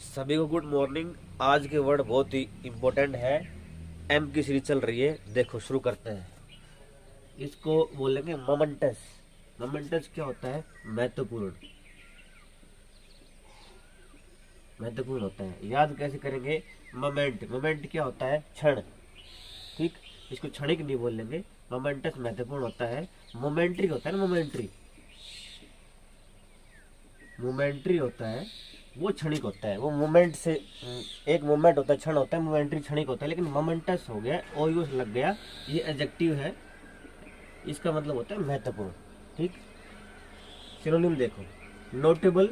सभी को good morning. आज के वर्ड बहुत ही इम्पोर्टेंट है। एम की सीरीज चल रही है। देखो शुरू करते हैं। इसको बोलेंगे मोमेंटस। मोमेंटस क्या होता है? महत्वपूर्ण। महत्वपूर्ण होता है। याद कैसे करेंगे? मोमेंट। मोमेंट क्या होता है? क्षण। ठीक, इसको क्षणिक नहीं बोलेंगे। मोमेंटस महत्वपूर्ण होता है। मोमेंट्री होता है ना, मोमेंट्री। मोमेंट्री होता है वो क्षणिक होता है। वो मोमेंट से एक मोमेंट होता है, क्षण होता है। मोमेंट्री क्षणिक होता है। लेकिन मोमेंटस हो गया, ओयूस लग गया, ये एडजेक्टिव है। इसका मतलब होता है महत्वपूर्ण। ठीक, सिनोनिम देखो। नोटेबल,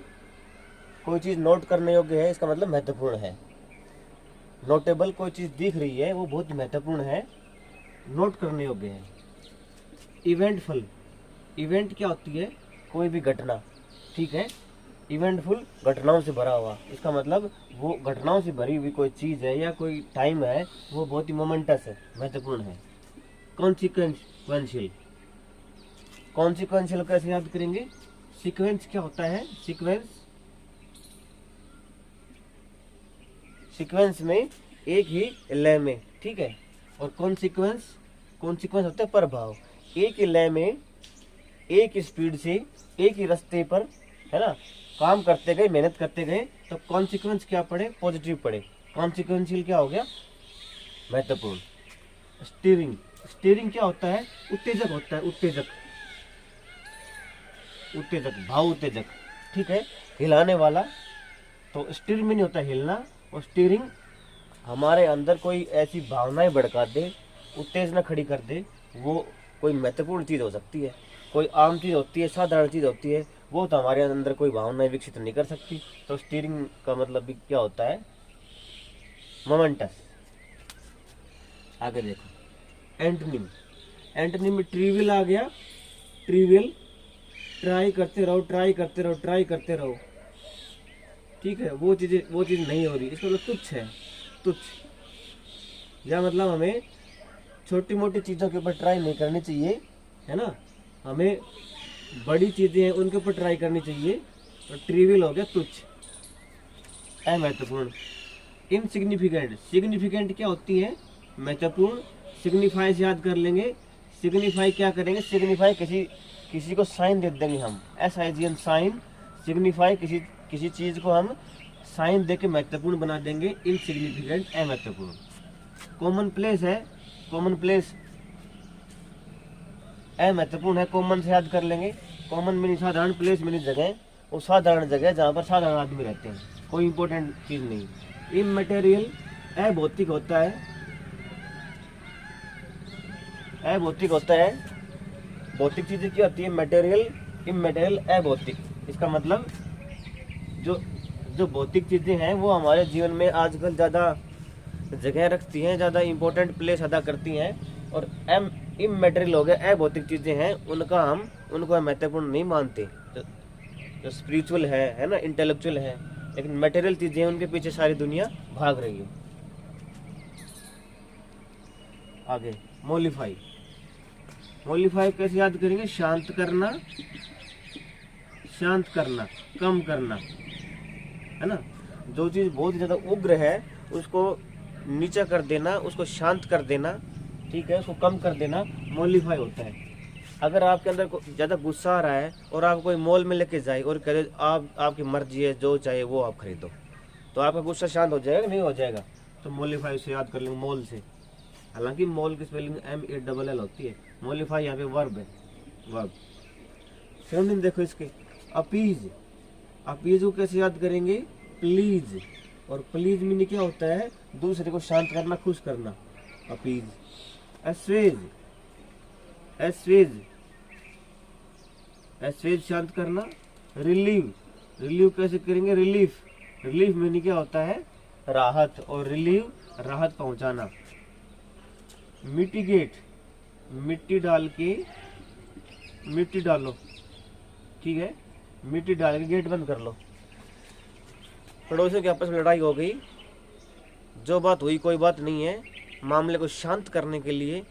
कोई चीज नोट करने योग्य है, इसका मतलब महत्वपूर्ण है। नोटेबल, कोई चीज दिख रही है वो बहुत महत्वपूर्ण है, नोट करने योग्य है। इवेंटफुल, इवेंट क्या होती है? कोई भी घटना। ठीक है, इवेंटफुल घटनाओं से भरा हुआ, इसका मतलब वो घटनाओं से भरी हुई कोई चीज है या कोई टाइम है, वो बहुत ही मोमेंटस है, महत्वपूर्ण है। कॉन्सिक्वेंशियल, कॉन्सिक्वेंशियल कैसे याद करेंगे? सीक्वेंस क्या होता है? सीक्वेंस, सीक्वेंस में एक ही लय में। ठीक है, और कॉन्सिक्वेंस, कॉन्सिक्वेंस होता है प्रभाव। एक ही लय में, एक ही स्पीड से, एक ही रास्ते पर, है ना, काम करते गए, मेहनत करते गए, तो कॉन्सिक्वेंस क्या पड़े? पॉजिटिव पड़े। कॉन्सिक्वेंशियल क्या हो गया? महत्वपूर्ण। स्टीयरिंग, स्टीयरिंग क्या होता है? उत्तेजक होता है, उत्तेजक। उत्तेजक, भाव उत्तेजक। ठीक है, हिलाने वाला। तो स्टीयरिंग में नहीं होता हिलना, और स्टीयरिंग हमारे अंदर कोई ऐसी भावनाएं भड़का दे, उत्तेजना खड़ी कर दे, वो कोई महत्वपूर्ण चीज हो सकती है। कोई आम चीज होती है, साधारण चीज होती है, वो तो हमारे अंदर कोई भावनाएं विकसित नहीं कर सकती। तो स्टीयरिंग का मतलब भी क्या होता है? मोमेंटस। आगे देखो, एंटोनिम। एंटोनिम में ट्रिवियल आ गया। ट्रिवियल, ट्राई करते रहो, ट्राई करते रहो, ट्राई करते रहो। ठीक है, वो चीज नहीं हो रही, इसका मतलब तुच्छ है, तुच्छ। या मतलब हमें छोटी मोटी चीजों के ऊपर ट्राई नहीं करनी चाहिए, है ना, हमें बड़ी चीजें हैं उनके ऊपर ट्राई करनी चाहिए। तो ट्रिवियल हो गया तुच्छ, अमहत्वपूर्ण। इनसिग्निफिकेंट, सिग्निफिकेंट क्या होती है? महत्वपूर्ण। सिग्निफाई से याद कर लेंगे। सिग्निफाई क्या करेंगे? सिग्निफाई किसी को साइन दे देंगे हम, SIGN, साइन। सिग्निफाई किसी चीज को हम साइन दे के महत्वपूर्ण बना देंगे। इनसिग्निफिकेंट, अमहत्वपूर्ण। कॉमन प्लेस है, कॉमन प्लेस महत्वपूर्ण है। कॉमन से याद कर लेंगे। कॉमन में साधारण, प्लेस में जगह, वो साधारण जगह जहाँ पर साधारण आदमी रहते हैं, कोई इंपॉर्टेंट चीज नहीं। इमैटेरियल, अभौतिक होता है, अभौतिक होता है। भौतिक चीजें क्या होती है? मटेरियल, इमैटेरियल, अभौतिक। इसका मतलब जो भौतिक चीजें हैं वो हमारे जीवन में आजकल ज्यादा जगह रखती हैं, ज्यादा इंपॉर्टेंट प्लेस अदा करती हैं। और इमैटेरियल हो गया, अभौतिक चीजें हैं, उनको हम महत्वपूर्ण नहीं मानते। जो स्पिरिचुअल है ना, इंटेलेक्चुअल है, लेकिन मटेरियल चीजें उनके पीछे सारी दुनिया भाग रही है। आगे मोलिफाई। मोलिफाई कैसे याद करेंगे? शांत करना, शांत करना, कम करना, है ना। जो चीज बहुत ज्यादा उग्र है उसको नीचा कर देना, उसको शांत कर देना। ठीक है, उसको कम कर देना, मोलिफाई होता है। अगर आपके अंदर ज्यादा गुस्सा आ रहा है और आप कोई मॉल में लेके जाए और कहे आपकी मर्जी है, जो चाहे वो आप खरीदो, तो आपका गुस्सा शांत हो जाएगा? नहीं हो जाएगा। तो मोलिफाई से याद कर लेंगे, मॉल से। हालांकि मॉल की स्पेलिंग MALL होती है। मोलिफाई यहाँ पे वर्ब है, वर्ब। सिनोनिम देखो इसके। अपीज, अपीज को कैसे याद करेंगे? प्लीज। और प्लीज मीनिंग क्या होता है? दूसरे को शांत करना, खुश करना, अपीज। एस्वेज, एस्वेज, एस्वेज शांत करना। रिलीव, रिलीव कैसे करेंगे? रिलीफ, रिलीफ मीनिंग क्या होता है? राहत, और रिलीव राहत पहुंचाना। मिटिगेट, मिट्टी डाल के, मिट्टी डालो, ठीक है, मिट्टी डाल के गेट बंद कर लो। पड़ोसियों के आपस में लड़ाई हो गई, जो बात हुई कोई बात नहीं है, मामले को शांत करने के लिए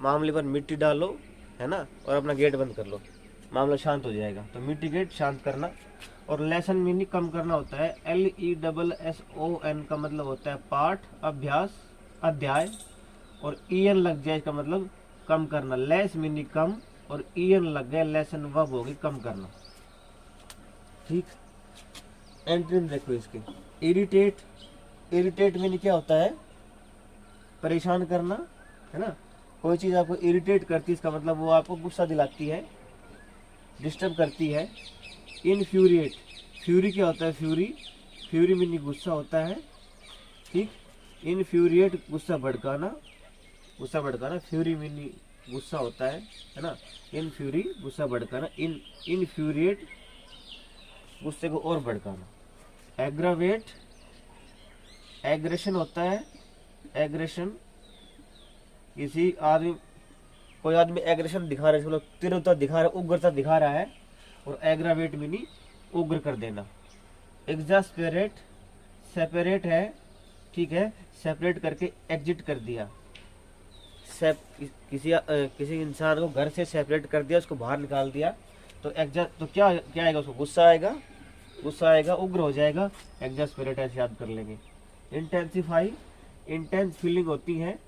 मामले पर मिट्टी डालो, है ना, और अपना गेट बंद कर लो, मामला शांत हो जाएगा। तो मिटिगेट, शांत करना। और लेसन मीनिंग कम करना होता है। LESSON का मतलब होता है पाठ, अभ्यास, अध्याय, और EN लग जाए इसका मतलब कम करना। लेस मीनिंग कम, और EN लग गया लेसन वर्ब होगी कम करना। ठीक। एंटोनिम देखो इसके। इरिटेट, इरिटेट मीनिंग क्या होता है? परेशान करना, है ना। कोई चीज़ आपको इरिटेट करती है इसका मतलब वो आपको गुस्सा दिलाती है, डिस्टर्ब करती है। इनफ्यूरिएट, फ्यूरी क्या होता है? फ्यूरी, फ्यूरी मीनिंग गुस्सा होता है। ठीक। इनफ्यूरिएट गुस्सा भड़काना, गुस्सा भड़काना। फ्यूरी मीनिंग गुस्सा होता है ना। इन फ्यूरी गुस्सा भड़काना। इनफ्यूरिएट गुस्से को और भड़काना। एग्रावेट, एग्रेशन होता है। एग्रेशन, किसी आदमी, कोई आदमी एग्रेशन दिखा रहा है, मतलब तीव्रता दिखा रहा है, उग्रता दिखा रहा है। और एग्रावेट मीनिंग उग्र कर देना। एग्जास्पेरेट, सेपरेट है, ठीक है, सेपरेट करके एग्जिट कर दिया। किसी इंसान को घर से सेपरेट कर दिया, उसको बाहर निकाल दिया, तो तो क्या आएगा? उसको गुस्सा आएगा, गुस्सा आएगा, उग्र हो जाएगा। एग्जास्पेरेट ऐसे याद कर लेंगे। इंटेंसिफाई, इंटेंस फीलिंग होती है।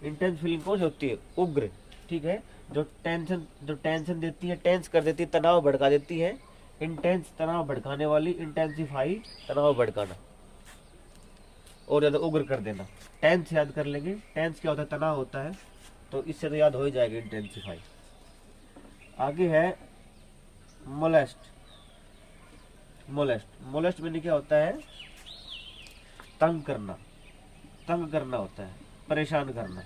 इंटेंस फीलिंग कौन सी होती है? उग्र। ठीक है, जो टेंशन देती है, टेंस कर देती है, तनाव भड़का देती है। इंटेंस तनाव भड़काने वाली, इंटेंसिफाई तनाव भड़काना और ज्यादा उग्र कर देना। टेंस याद कर लेंगे। टेंस क्या होता है? तनाव होता है, तो इससे तो याद हो ही जाएगा इंटेंसिफाई। आगे है मोलेस्ट। मोलेस्ट, मोलेस्ट मीनिंग क्या होता है? तंग करना, तंग करना होता है, परेशान करना।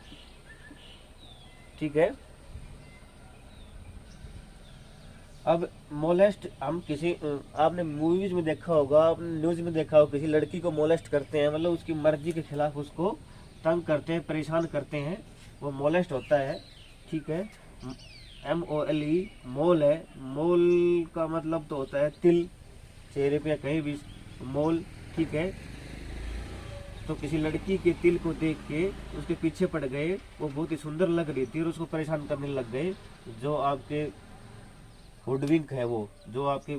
ठीक है। अब मोलेस्ट हम किसी, आपने मूवीज में देखा होगा, आपने न्यूज में देखा होगा, किसी लड़की को मोलेस्ट करते हैं, मतलब उसकी मर्जी के खिलाफ उसको तंग करते हैं, परेशान करते हैं, वो मोलेस्ट होता है। ठीक है। MOLE, मोल है। मोल का मतलब तो होता है तिल, चेहरे पे या कहीं भी मोल। ठीक है। तो किसी लड़की के तिल को देख के उसके पीछे पड़ गए, वो बहुत ही सुंदर लग रही थी और उसको परेशान करने लग गए। जो आपके हुडविंक है, वो जो आपके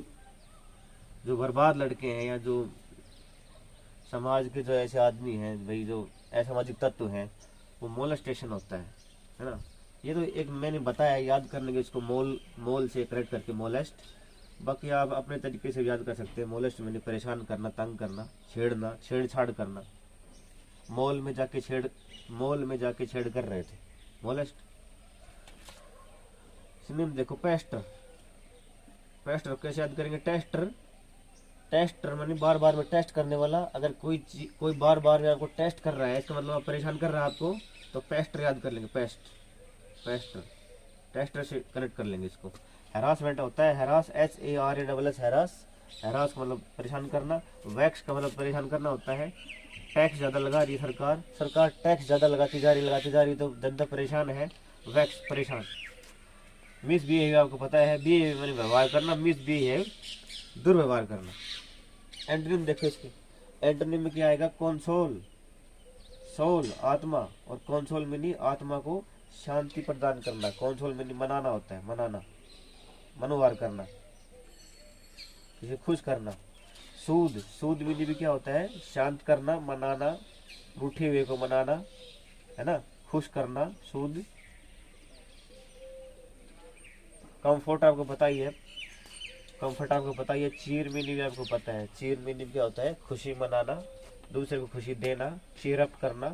जो बर्बाद लड़के हैं, या जो समाज के जो ऐसे आदमी हैं भाई, जो असामाजिक तत्व हैं, वो मोलेस्टेशन होता है ना। ये तो एक मैंने बताया, याद करने के इसको मोल से करेक्ट करके मोलेस्ट। बाकी आप अपने तरीके से याद कर सकते हैं। मोलेस्ट मैंने परेशान करना, तंग करना, छेड़ना, छेड़छाड़ करना। मॉल में जाके छेड़ कर रहे थे, मोलेस्ट। सिनोनिम देखो। पेस्टर, पेस्टर कैसे याद करेंगे? टेस्टर, टेस्टर मानी बार बार में टेस्ट करने वाला। अगर कोई बार बार में आपको टेस्ट कर रहा है, इसका मतलब आप परेशान कर रहा है आपको, तो पेस्टर याद कर लेंगे। पेस्टर, टेस्टर से कनेक्ट कर लेंगे इसको। हैरासमेंट होता है, हैरास, HARAS, हैरास, हैरास का मतलब परेशान करना। वैक्स का मतलब परेशान करना होता है। टैक्स ज़्यादा लगा रही है सरकार टैक्स ज़्यादा लगाती जा रही, तो जनता परेशान है। वैक्स, परेशान। मिस बिहेव आपको पता है, बिहेव मैंने व्यवहार करना, मिस बिहेव दुर्व्यवहार करना। एंटोनिम देखो इसके। एंटोनिम में क्या आएगा? कंसोल, सोल आत्मा, और कंसोल मीनिंग आत्मा को शांति प्रदान करना। कंसोल मीनिंग मनाना होता है, मनाना, मनोवार करना, किसे खुश करना। सूद, सूद मीनिंग भी क्या होता है? शांत करना, मनाना, रूठे हुए को मनाना, है ना, खुश करना, सूद। कंफर्ट आपको पता ही है, कंफर्ट आपको पता ही है। चीर मीनिंग भी आपको पता है। चीर मीनिंग क्या होता है? खुशी मनाना, दूसरे को खुशी देना, चीयर अप करना।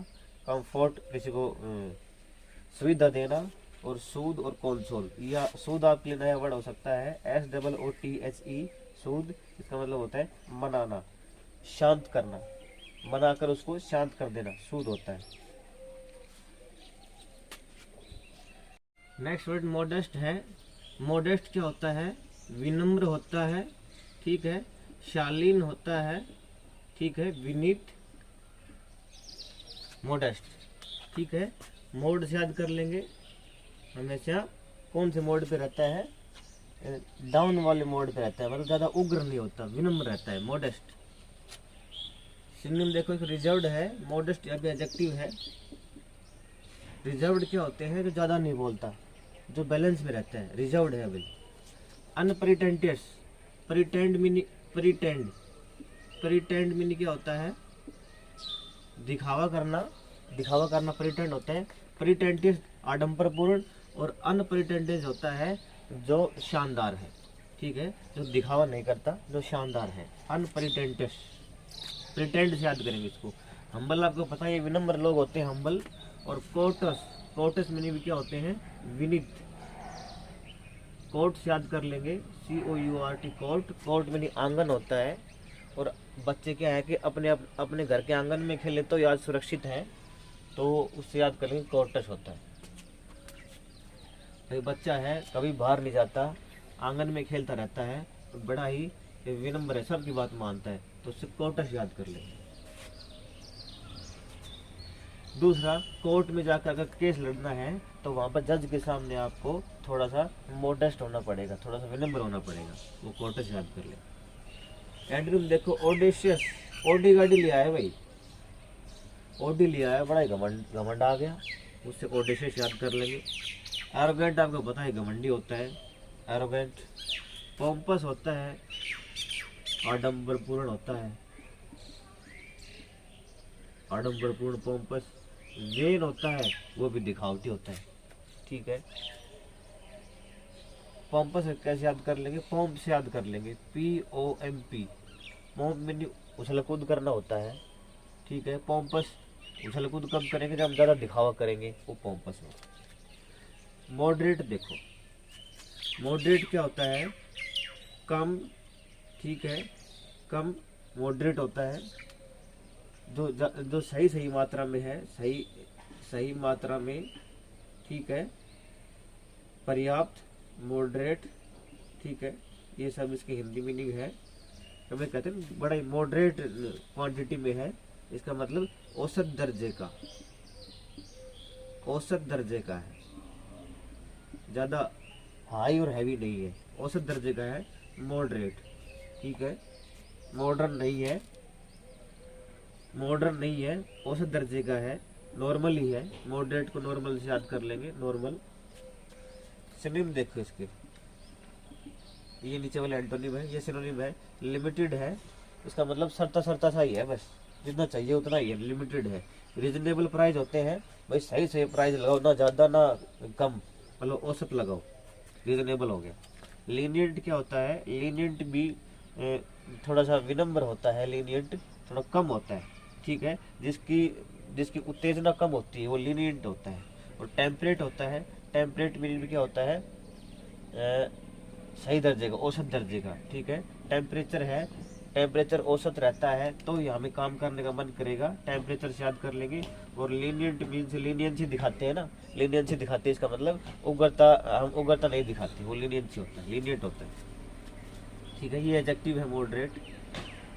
कंफर्ट किसी को सुविधा देना। और सूद और कंसोल, या सूद आपके लिए नया वर्ड हो सकता है, SOOTHE, सूद। इसका मतलब होता है मनाना, शांत करना, मनाकर उसको शांत कर देना, सूद होता है। नेक्स्ट वर्ड मॉडेस्ट है। मॉडेस्ट क्या होता है? विनम्र होता है, ठीक है, शालीन होता है, ठीक है, विनीत, मॉडेस्ट। ठीक है। मोड से याद कर लेंगे। हमेशा कौन से मोड पे रहता है? डाउन वाले मोड पे रहता है, मतलब ज़्यादा उग्र नहीं होता, विनम्र रहता है, मॉडेस्ट। सिनोनिम देखो, एक रिजर्व्ड है, मॉडेस्ट या एडजेक्टिव है। रिजर्व्ड क्या होते हैं? जो ज़्यादा नहीं बोलता, जो बैलेंस में रहता है, रिजर्व्ड है भाई। अनप्रिटेंटियस, प्रिटेंड मीनिंग, प्रिटेंड मीनिंग क्या होता है? दिखावा करना, दिखावा करना प्रिटेंड होता है। प्रिटेंटिव आडंबरपूर्ण, और अनप्रिटेंटिव होता है जो शानदार है, ठीक है, जो दिखावा नहीं करता, जो शानदार है, अनप्रिटेंटिव। प्रिटेंड से याद करेंगे इसको। हम्बल आपको पता है ये विनम्र लोग होते हैं, हम्बल। और कोर्टस, कोर्टस मीनिंग भी क्या होते हैं? विनीत। कोर्ट से याद कर लेंगे, COURT, कोर्ट। कोर्ट मीनिंग आंगन होता है। और बच्चे क्या है कि अपने घर के आंगन में खेले तो याद सुरक्षित है, तो उससे याद कर लेंगे कोर्टस होता है। भाई बच्चा है, कभी बाहर नहीं जाता, आंगन में खेलता रहता है, तो बड़ा ही विनम्र है, सबकी बात मानता है, तो उससे कोर्टस याद कर लेंगे। दूसरा, कोर्ट में जाकर अगर केस लड़ना है तो वहाँ पर जज के सामने आपको थोड़ा सा मोडेस्ट होना पड़ेगा, थोड़ा सा विनम्र होना पड़ेगा, वो कोर्टस याद कर ले। एंड्रीम देखो, ऑडेशियस, ओडी गाड़ी लिया है भाई, ओडी लिया है, बड़ा ही घमंड आ गया, उससे ऑडेशियस याद कर लेंगे। एरोगेंट आपको पता है घमंडी होता है, एरोगेंट। पोम्पस होता है, आडंबरपूर्ण होता है, आडंबरपूर्ण पोम्पस। वेन होता है, वो भी दिखावटी होता है, ठीक है। पोम्पस कैसे याद कर लेंगे? पोम्प से याद कर लेंगे, POMP। पोम्प मीनिंग उछल कूद करना होता है, ठीक है। पोम्पस उछल कूद कब करेंगे? जब हम ज़्यादा दिखावा करेंगे, वो पोम्पस में। मॉडरेट देखो, मॉडरेट क्या होता है? कम, ठीक है, कम मॉडरेट होता है, जो सही मात्रा में है, सही मात्रा में, ठीक है, पर्याप्त, मॉडरेट, ठीक है, ये सब इसकी हिंदी मीनिंग है। हमें कहते हैं बड़ा ही मॉडरेट क्वांटिटी में है, इसका मतलब औसत दर्जे का, औसत दर्जे का है, ज़्यादा हाई और हैवी नहीं है, औसत दर्जे का है, मॉडरेट, ठीक है। मॉडर्न नहीं है, मॉडर्न नहीं है, औसत दर्जे का है, नॉर्मल ही है। मॉडरेट को नॉर्मल से याद कर लेंगे, नॉर्मल। सिनोनिम देखो इसके, ये नीचे वाले एंटोनिम है, ये सिनोनिम है। लिमिटेड है, इसका मतलब सरता सा ही है, बस जितना चाहिए उतना ही है, लिमिटेड है। रीजनेबल प्राइस होते हैं, भाई सही प्राइस लगाओ, ना ज़्यादा ना कम, मतलब औसत लगाओ, रीजनेबल हो गया। लीनियंट क्या होता है? लीनियंट भी थोड़ा सा विनम्र होता है, लीनियंट थोड़ा कम होता है, ठीक है। जिसकी उत्तेजना कम होती है वो लीनियंट होता है। और टेम्परेट होता है, टेम्परेट मीनिंग क्या होता है? सही दर्जे का, औसत दर्जे का, ठीक है। टेम्परेचर है, टेम्परेचर औसत रहता है तो यहाँ में काम करने का मन करेगा, टेम्परेचर से याद कर लेंगे। और लीनियंट मीन्स लीनियंसी दिखाते हैं ना, लीनियंसी दिखाते हैं, इसका मतलब हम उग्रता नहीं दिखाती, वो लीनियंसी होता है, लीनियंट होता है, ठीक है। ये एडजेक्टिव है मॉडरेट,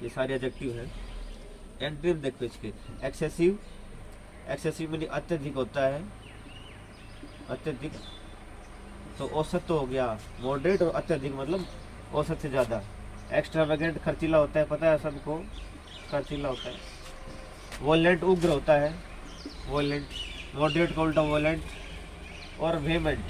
ये सारे एडजेक्टिव है। एंटोनिम देखो इसके, एक्सेसिव, एक्सेसिव मीनिंग अत्यधिक होता है, अत्यधिक, तो औसत तो हो गया मॉडरेट, और अत्यधिक मतलब औसत से ज़्यादा। एक्स्ट्रावेगेंट खर्चीला होता है, पता है सबको, खर्चीला होता है। वोलेंट उग्र होता है, वोलेंट, मॉडरेट का उल्टा वोलेंट। और वेमेंट,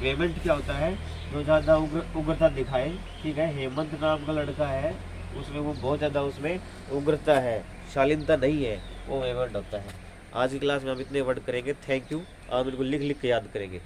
वेमेंट क्या होता है? जो ज़्यादा उग्रता दिखाए, ठीक है। हेमंत नाम का लड़का है, उसमें वो बहुत ज़्यादा उसमें उग्रता है, शालीनता नहीं है, वो वेमेंट होता है। आज की क्लास में हम इतने वर्ड करेंगे। Thank you. आप इनको लिख के याद करेंगे।